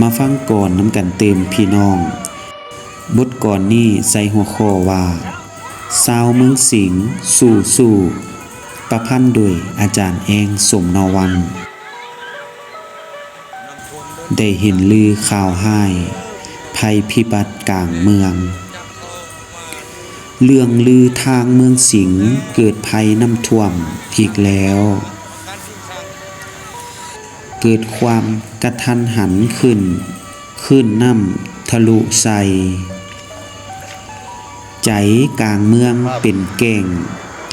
มาฟังก่อนนำกันเติมพี่น้องบทก่อนนี้ใส่หัวข้อว่าชาวเมืองสิงห์สู้ประพันธ์โดยอาจารย์แองสมนวันได้เห็นลือข่าวห้ายภัยพิบัติกลางเมืองเรื่องลือทางเมืองสิงห์เกิดภัยน้ำท่วมอีกแล้วเกิดความกระทันหันขึ้นน้ำทะลุใส่ใจกลางเมืองเป็นแก่ง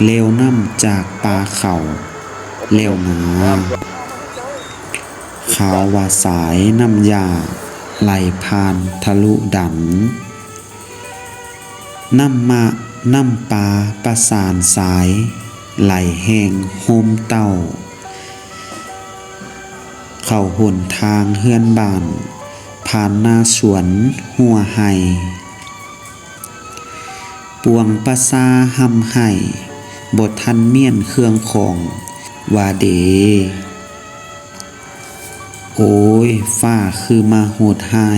เลวน้ำจากป่าเขาเลวหนาขาวว่าสายน้ำยาไหลผ่านทะลุดันน้ำปลาประสานสายไหลแห้งโฮมเต้าเข้าหนทางเฮือนบ้านผ่านนาสวนหัวไห้ปวงประสาหำไห้บททันเมียนเครื่องของว่าเดโอ้ยฟ้าคือมาโหดไห้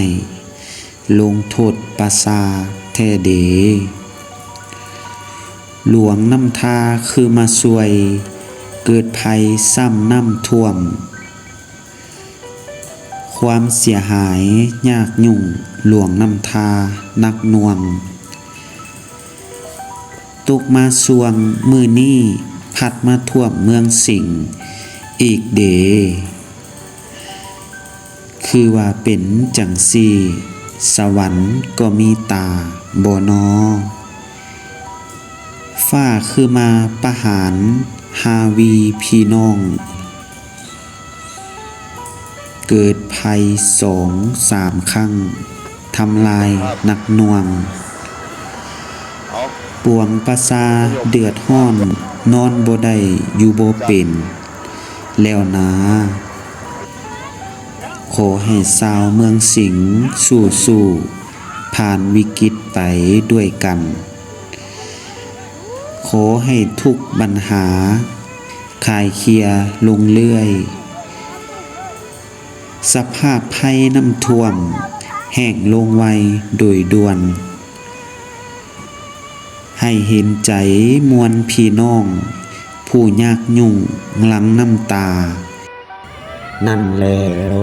ลงโทษประสาแท้เดหลวงน้ำทาคือมาสวยเกิดภัยซ้ำน้ำท่วมความเสียหายยากยุ่งหลวงน้ำทานักหน่วงตกมาสวงมือนี้พัดมาท่วมเมืองสิงห์อีกเดคือว่าเป็นจังซี่สวรรค์ก็มีตาบ่นอฟ้าคือมาประหารฮาวีพี่น้องเกิดภัย2-3 ครั้งทำลายนักหน่วงปวงประสาเดือดร้อนนอนบ่ได้อยู่บ่เป็นแล้วนะขอให้ชาวเมืองสิงห์สู้ผ่านวิกฤตไปด้วยกันขอให้ทุกปัญหาคลายเคลียร์ลงเรื่อยสภาพภัยน้ำท่วมแห้งลงไวโดยด่วนให้เห็นใจมวลพี่น้องผู้ยากยุ่งหลังน้ำตานั่นแล้ว